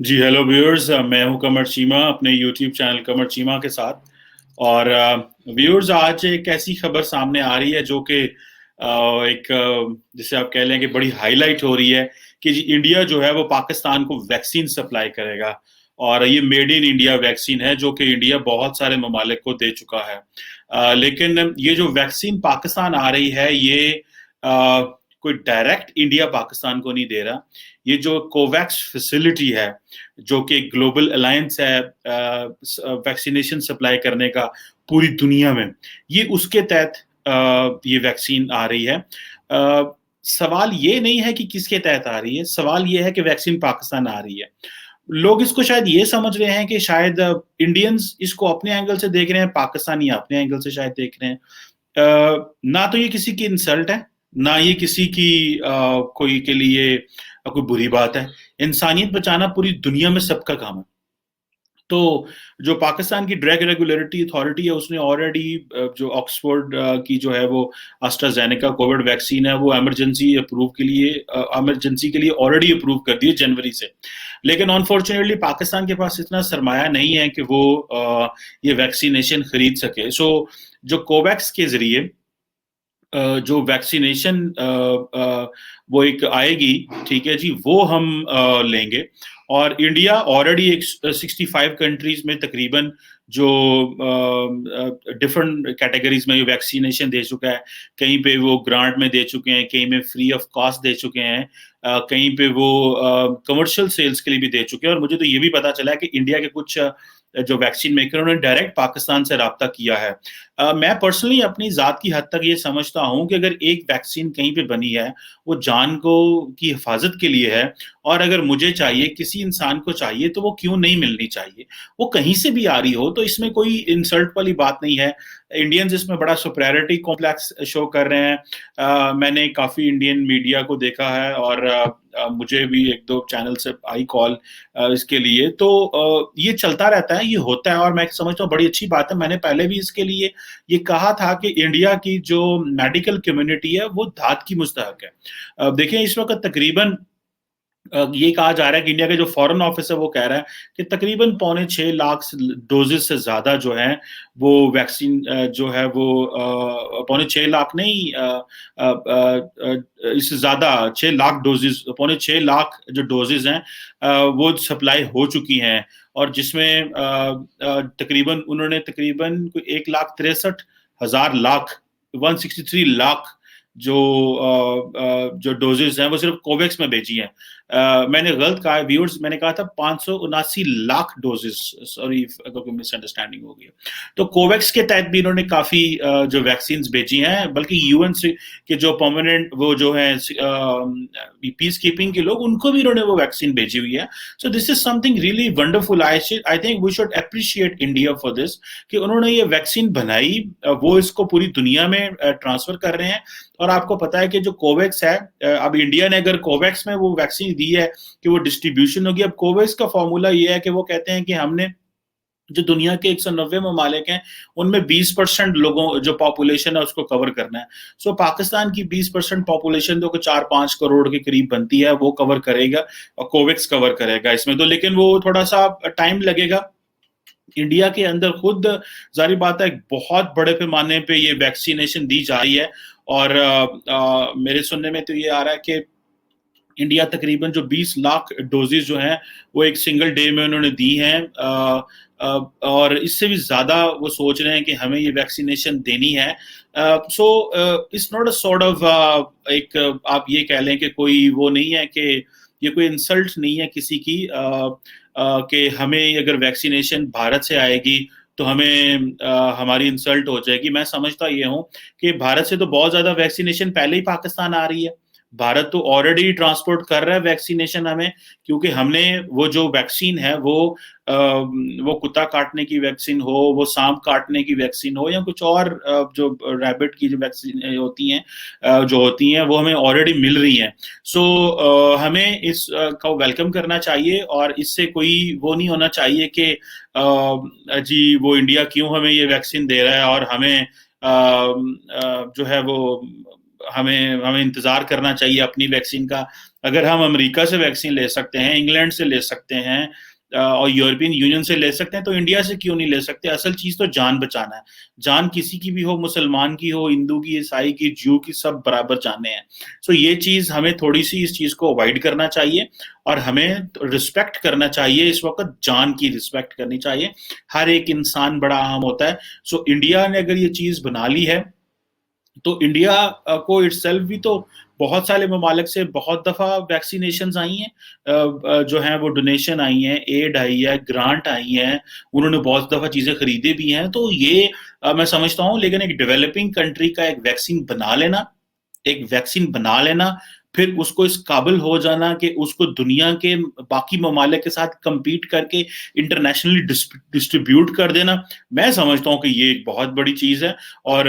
जी hello viewers, मैं हूं कमर चीमा अपने यूट्यूब चैनल कमर चीमा के साथ। और व्यूअर्स, आज एक ऐसी खबर सामने आ रही है जो कि एक जिसे आप कह लें कि बड़ी हाईलाइट हो रही है कि जी इंडिया जो है वो पाकिस्तान को वैक्सीन सप्लाई करेगा। और ये मेड इन इंडिया वैक्सीन है जो कि इंडिया बहुत सारे ममालिक को दे चुका है। लेकिन ये जो वैक्सीन पाकिस्तान आ रही है ये कोई डायरेक्ट इंडिया पाकिस्तान को नहीं दे रहा। ये जो कोवैक्स फैसिलिटी है जो कि ग्लोबल अलायंस है वैक्सीनेशन सप्लाई करने का पूरी दुनिया में, ये उसके तहत ये वैक्सीन आ रही है। सवाल ये नहीं है कि किसके तहत आ रही है, सवाल ये है कि वैक्सीन पाकिस्तान आ रही है। लोग इसको शायद ये समझ रहे हैं कि शायद इंडियंस इसको अपने एंगल से देख रहे हैं, पाकिस्तानी अपने एंगल से शायद देख रहे हैं। ना तो ये किसी की इंसल्ट है, ना ये किसी की कोई के लिए कोई बुरी बात है। इंसानियत बचाना पूरी दुनिया में सबका काम है। तो जो पाकिस्तान की ड्रग रेगुलेटरी अथॉरिटी है उसने ऑलरेडी जो ऑक्सफोर्ड की जो है वो एस्ट्राजेनेका कोविड वैक्सीन है वो इमरजेंसी के लिए ऑलरेडी अप्रूव कर दी है जनवरी से। लेकिन अनफॉर्चुनेटली पाकिस्तान के पास इतना सरमाया नहीं है कि वो ये वैक्सीनेशन खरीद सके। सो जो कोवैक्स के जरिए जो वैक्सीनेशन वो एक आएगी, ठीक है जी, वो हम लेंगे। और इंडिया ऑलरेडी एक 65 कंट्रीज में तकरीबन जो डिफरेंट कैटेगरीज में वैक्सीनेशन दे चुका है। कहीं पे वो ग्रांट में दे चुके हैं, कहीं में फ्री ऑफ कॉस्ट दे चुके हैं, कहीं पे वो कमर्शियल सेल्स के लिए भी दे चुके हैं। और मुझे तो ये भी पता चला है कि इंडिया के कुछ जो वैक्सीन मेकर उन्होंने डायरेक्ट पाकिस्तान से राब्ता किया है। मैं पर्सनली अपनी ज़ात की हद तक ये समझता हूँ कि अगर एक वैक्सीन कहीं पे बनी है वो जान को की हिफाजत के लिए है, और अगर मुझे चाहिए, किसी इंसान को चाहिए, तो वो क्यों नहीं मिलनी चाहिए। वो कहीं से भी आ रही हो तो इसमें कोई इंसल्ट वाली बात नहीं है। इंडियंस इसमें बड़ा सुपरियॉरिटी कॉम्प्लेक्स शो कर रहे हैं। मैंने काफ़ी इंडियन मीडिया को देखा है और मुझे भी एक दो चैनल से आई कॉल इसके लिए। तो ये चलता रहता है, ये होता है, और मैं समझता हूँ बड़ी अच्छी बात है। मैंने पहले भी इसके लिए ये कहा था कि इंडिया की जो मेडिकल कम्युनिटी है वो धात की मुस्तहक है। देखिए इस वक्त तकरीबन ये कहा जा रहा है कि इंडिया के जो फॉरेन ऑफिस है वो कह रहा है कि तकरीबन 6.25 लाख डोजेस से ज्यादा जो है वो वैक्सीन जो है वो 6.25 लाख नहीं, इससे ज्यादा 6 लाख डोजेस, 6.25 लाख जो डोजेस हैं वो सप्लाई हो चुकी हैं। और जिसमें तकरीबन उन्होंने तकरीबन 1,63,000 लाख 163 लाख जो जो डोजेस हैं वो सिर्फ कोवैक्स में भेजी हैं। मैंने गलत कहा व्यूअर्स, मैंने कहा था 579 लाख डोजेस, सॉरी अगर मिसअंडरस्टैंडिंग हो गई। तो कोवैक्स के तहत भी इन्होंने काफी जो वैक्सीन भेजी हैं, बल्कि यूएन से के जो परमानेंट वो जो है पीस कीपिंग के लोग, उनको भी इन्होंने वो वैक्सीन भेजी हुई है। So this is something really wonderful. I think we should appreciate India for this कि उन्होंने ये वैक्सीन बनाई, वो इसको पूरी दुनिया में ट्रांसफर कर रहे हैं। और आपको पता है कि जो कोवैक्स है, अब इंडिया ने अगर कोवैक्स में वो वैक्सीन दी है कि वो डिस्ट्रीब्यूशन होगी। अब कोवैक्स का फॉर्मूला ये है कि वो कहते हैं कि हमने जो दुनिया के 190 ममालिक हैं उनमें 20% लोगों जो पॉपुलेशन है उसको कवर करना है। सो पाकिस्तान की 20% पॉपुलेशन जो 4-5 करोड़ के करीब बनती है वो कवर करेगा, और कोवैक्स कवर करेगा इसमें तो। लेकिन वो थोड़ा सा टाइम लगेगा। इंडिया के अंदर खुद जारी बात है बहुत बड़े पैमाने पे ये वैक्सीनेशन दी जा रही है। और मेरे सुनने में तो ये आ रहा है कि इंडिया तकरीबन जो 20 लाख डोजेज जो हैं वो एक सिंगल डे में उन्होंने दी हैं। और इससे भी ज़्यादा वो सोच रहे हैं कि हमें ये वैक्सीनेशन देनी है। So it's not a sort of एक आप ये कह लें कि कोई वो नहीं है कि ये कोई इंसल्ट नहीं है किसी की कि हमें अगर वैक्सीनेशन भारत से आएगी तो हमें हमारी इंसल्ट हो जाएगी। मैं समझता ये हूँ कि भारत से तो बहुत ज़्यादा वैक्सीनेशन पहले ही पाकिस्तान आ रही है। भारत तो ऑलरेडी ट्रांसपोर्ट कर रहा है वैक्सीनेशन हमें, क्योंकि हमने वो जो वैक्सीन है वो कुत्ता काटने की वैक्सीन हो, वो सांप काटने की वैक्सीन हो, या कुछ और जो रैबिट की जो वैक्सीन होती हैं जो होती हैं वो हमें ऑलरेडी मिल रही हैं। सो हमें इस का वेलकम करना चाहिए, और इससे कोई वो नहीं होना चाहिए कि जी वो इंडिया क्यों हमें ये वैक्सीन दे रहा है और हमें जो है वो हमें हमें इंतजार करना चाहिए अपनी वैक्सीन का। अगर हम अमेरिका से वैक्सीन ले सकते हैं, इंग्लैंड से ले सकते हैं, और यूरोपियन यूनियन से ले सकते हैं, तो इंडिया से क्यों नहीं ले सकते? असल चीज तो जान बचाना है। जान किसी की भी हो, मुसलमान की हो, हिंदू की, ईसाई की, ज्यू की, सब बराबर जाने हैं। सो ये चीज हमें थोड़ी सी इस चीज को अवॉइड करना चाहिए, और हमें रिस्पेक्ट करना चाहिए। इस वक्त जान की रिस्पेक्ट करनी चाहिए। हर एक इंसान बड़ा अहम होता है। सो इंडिया ने अगर ये चीज बना ली है, तो इंडिया को इटसेल्फ भी तो बहुत सारे ममालिक से बहुत दफा वैक्सीनेशन आई हैं, जो है वो डोनेशन आई हैं, एड आई है, ग्रांट आई हैं, उन्होंने बहुत दफा चीजें खरीदे भी हैं। तो ये मैं समझता हूँ, लेकिन एक डेवलपिंग कंट्री का एक वैक्सीन बना लेना, फिर उसको इस काबिल हो जाना कि उसको दुनिया के बाकी ममालिक के साथ compete करके इंटरनेशनली डिस्ट्रीब्यूट कर देना, मैं समझता हूँ कि ये एक बहुत बड़ी चीज है। और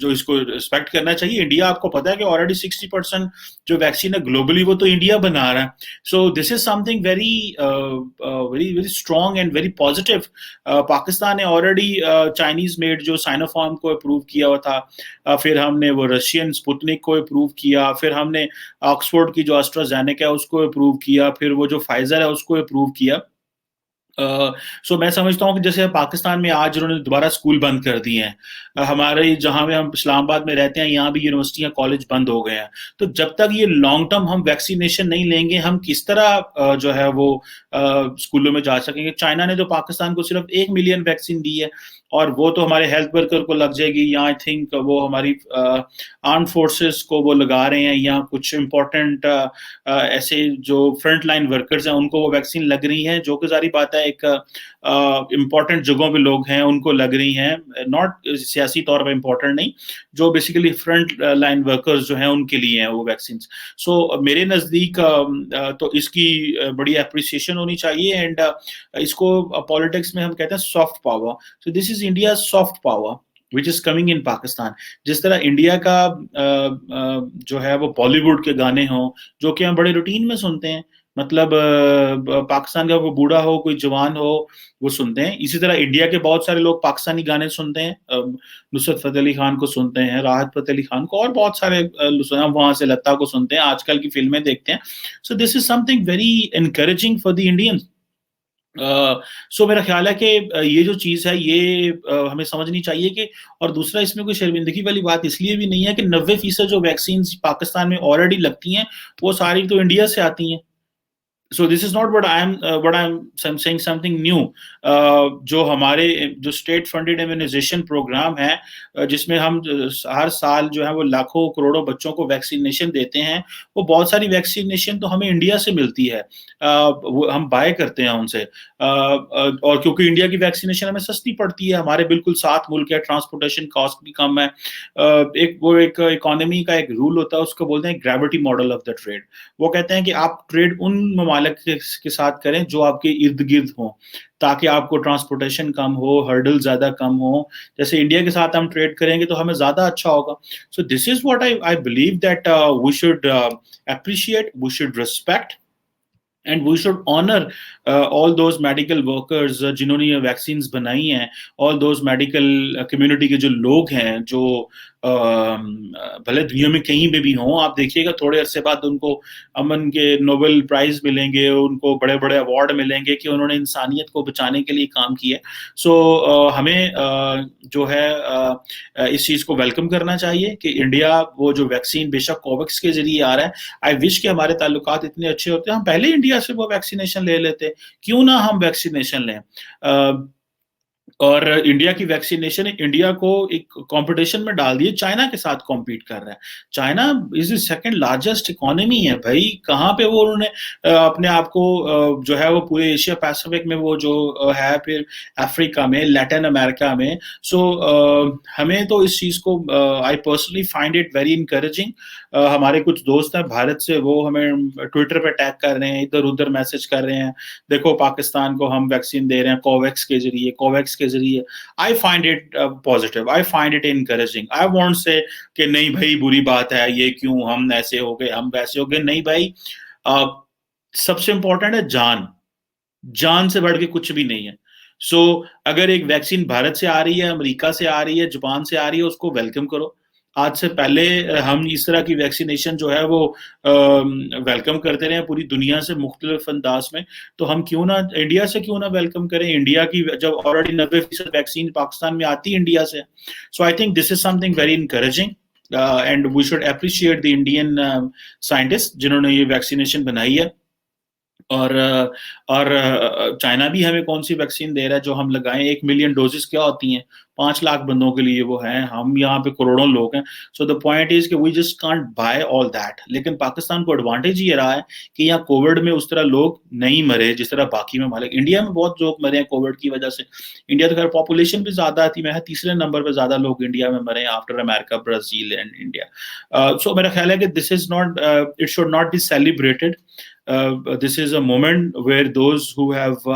जो इसको रिस्पेक्ट करना चाहिए। इंडिया, आपको पता है कि ऑलरेडी 60% जो वैक्सीन है ग्लोबली, वो तो इंडिया बना रहा है। So this is something very very very strong and very positive. Pakistan ने ऑलरेडी चाइनीज मेड जो साइनोफार्म को अप्रूव किया हुआ था, फिर हमने वो रशियन स्पुतनिक को अप्रूव किया, फिर हमने ऑक्सफोर्ड की जो एस्ट्राजेनेका है उसको अप्रूव किया, फिर वो जो फाइजर है उसको अप्रूव किया। सो मैं समझता हूँ कि जैसे पाकिस्तान में आज उन्होंने दोबारा स्कूल बंद कर दिए हैं, हमारे जहाँ में हम इस्लामाबाद में रहते हैं, यहाँ भी यूनिवर्सिटियां कॉलेज बंद हो गए हैं। तो जब तक ये लॉन्ग टर्म हम वैक्सीनेशन नहीं लेंगे, हम किस तरह जो है वो स्कूलों में जा सकेंगे? चाइना ने तो पाकिस्तान को सिर्फ 1 मिलियन वैक्सीन दी है, और वो तो हमारे हेल्थ वर्कर को लग जाएगी, या आई थिंक वो हमारी आर्म फोर्सेस को वो लगा रहे हैं, या कुछ इंपॉर्टेंट ऐसे जो फ्रंट लाइन वर्कर्स हैं उनको वो वैक्सीन लग रही है, जो कि जारी बात है एक इम्पॉर्टेंट जगहों पे लोग हैं उनको लग रही हैं, नॉट सियासी तौर पे इम्पोर्टेंट नहीं, जो बेसिकली फ्रंट लाइन वर्कर्स जो हैं उनके लिए हैं वो वैक्सीन। सो मेरे नज़दीक तो इसकी बड़ी अप्रिसिएशन होनी चाहिए। एंड इसको पॉलिटिक्स में हम कहते हैं soft power. So this is India soft power which is coming in Pakistan. जिस तरह इंडिया का जो है वो बॉलीवुड के गाने हों, जो कि हम बड़े रूटीन में सुनते हैं, मतलब पाकिस्तान का कोई बूढ़ा हो, कोई जवान हो, वो सुनते हैं। इसी तरह इंडिया के बहुत सारे लोग पाकिस्तानी गाने सुनते हैं, नुसरत फतेह अली खान को सुनते हैं, राहत फतेह अली खान को, और बहुत सारे हम वहां से लता को सुनते हैं, आजकल की फिल्में देखते हैं। So this is something very encouraging for the Indians. So मेरा ख्याल है कि ये जो चीज़ है ये हमें समझनी चाहिए कि, और दूसरा इसमें कोई शर्मिंदगी वाली बात इसलिए भी नहीं है कि 90% जो वैक्सीन पाकिस्तान में ऑलरेडी लगती हैं वो सारी तो इंडिया से आती हैं। So this is not what I am saying something new. जो हमारे जो स्टेट फंडेड इम्यूनाइजेशन प्रोग्राम है, जिसमें हम हर साल जो है वो लाखों करोड़ों बच्चों को वैक्सीनेशन देते हैं, वो बहुत सारी वैक्सीनेशन तो हमें इंडिया से मिलती है, वो हम बाय करते हैं उनसे। और क्योंकि इंडिया की वैक्सीनेशन हमें सस्ती पड़ती है, हमारे बिल्कुल साथ मुल्क है, ट्रांसपोर्टेशन कॉस्ट भी कम है। एक इकोनॉमी का एक रूल होता है, उसको बोलते हैं gravity model of the trade. वो कहते हैं कि आप ट्रेड उन ममालिक के साथ करें जो आपके इर्द गिर्द हों, ताकि आपको ट्रांसपोर्टेशन कम हो, हर्डल ज्यादा कम हो। जैसे इंडिया के साथ हम ट्रेड करेंगे तो हमें ज्यादा अच्छा होगा। So this is what I believe that we should appreciate, we should respect, and we should honour all those medical workers जिन्होंने ये वैक्सीन बनाई हैं, ऑल दोज मेडिकल कम्युनिटी के जो लोग हैं, जो भले दुनिया में कहीं पे भी हों, आप देखिएगा थोड़े अरसे बाद उनको अमन के नोबेल प्राइज मिलेंगे, उनको बड़े बड़े अवार्ड मिलेंगे कि उन्होंने इंसानियत को बचाने के लिए काम किया। सो हमें जो है इस चीज़ को वेलकम करना चाहिए कि इंडिया वो जो वैक्सीन बेशक कोवैक्स के जरिए आ रहा है, आई विश कि हमारे ताल्लुकात इतने अच्छे होते, हम पहले इंडिया से वो वैक्सीनेशन ले लेते। क्यों ना हम वैक्सीनेशन लें? और इंडिया की वैक्सीनेशन इंडिया को एक कंपटीशन में डाल दिए, चाइना के साथ कॉम्पीट कर रहा है। China is the second largest economy है भाई, कहाँ पे वो उन्होंने अपने आप को जो है वो पूरे एशिया पैसिफिक में वो जो है, फिर अफ्रीका में, लैटिन अमेरिका में। सो हमें तो इस चीज़ को I personally find it very encouraging. हमारे कुछ दोस्त हैं भारत से, वो हमें ट्विटर पे टैग कर रहे हैं, इधर उधर मैसेज कर रहे हैं, देखो पाकिस्तान को हम वैक्सीन दे रहे हैं कोवैक्स के जरिए, कोवैक्स के जरिए। I find it positive, I find it encouraging. I want से कि नहीं भाई बुरी बात है, ये क्यों हम ऐसे हो गए, हम वैसे हो गए, नहीं भाई। uh, सबसे इंपॉर्टेंट है जान, जान से बढ़ के कुछ भी नहीं है। अगर एक वैक्सीन भारत से आ रही है, अमेरिका से आ रही है, जापान से आ रही है, उसको वेलकम करो। आज से पहले हम इस तरह की वैक्सीनेशन जो है वो वेलकम करते रहे पूरी दुनिया से मुख्तलिफ अंदाज में, तो हम क्यों ना इंडिया से क्यों ना वेलकम करें? इंडिया की जब ऑलरेडी 90% वैक्सीन पाकिस्तान में आती है इंडिया से, so I think this is something very encouraging and we should appreciate the Indian scientist जिन्होंने ये वैक्सीनेशन बनाई है। और चाइना भी हमें कौन सी वैक्सीन दे रहा है जो हम लगाएं? 1 मिलियन डोजेस क्या होती हैं? 5 लाख बंदों के लिए वो है, हम यहाँ पे करोड़ों लोग हैं। सो द पॉइंट इज कि we just can't buy all that. लेकिन पाकिस्तान को एडवांटेज ये रहा है कि यहाँ कोविड में उस तरह लोग नहीं मरे जिस तरह बाकी ममालिक। इंडिया में बहुत लोग मरे हैं कोविड की वजह से। इंडिया तो खैर पॉपुलेशन भी ज्यादा थी, मैं तीसरे नंबर पर ज्यादा लोग इंडिया में मरे after America, Brazil and India. So मेरा ख्याल है कि this is not, it should not be celebrated. This is a moment where those who have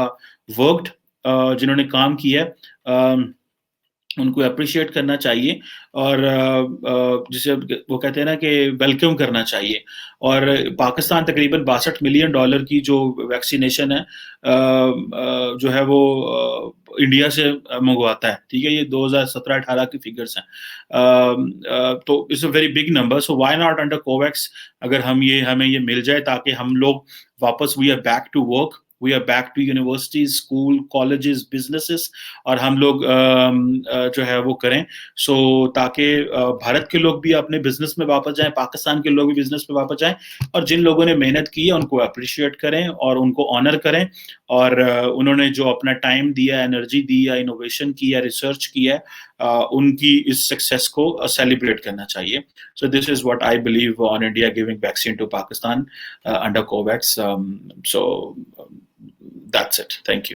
worked, जिन्होंने काम किया, उनको अप्रिशिएट करना चाहिए और जिसे वो कहते हैं ना कि वेलकम करना चाहिए। और पाकिस्तान तकरीबन $62 मिलियन की जो वैक्सीनेशन है जो है वो इंडिया से मंगवाता है, ठीक है? ये 2017-18 की फिगर्स हैं। तो it's a very big number. So why not under Covax अगर हमें ये मिल जाए ताकि हम लोग वापस we are back to work, we are back to universities, school, colleges, businesses, और हम लोग जो है वो करें। सो ताकि भारत के लोग भी अपने बिजनेस में वापस जाएं, पाकिस्तान के लोग भी बिजनेस में वापस जाएं, और जिन लोगों ने मेहनत की है उनको अप्रिशिएट करें और उनको ऑनर करें, और उन्होंने जो अपना टाइम दिया, एनर्जी दी या इनोवेशन की या रिसर्च की है, उनकी इस सक्सेस को सेलिब्रेट करना चाहिए। So this is what I believe on India giving vaccine to Pakistan under Covax. So that's it. Thank you.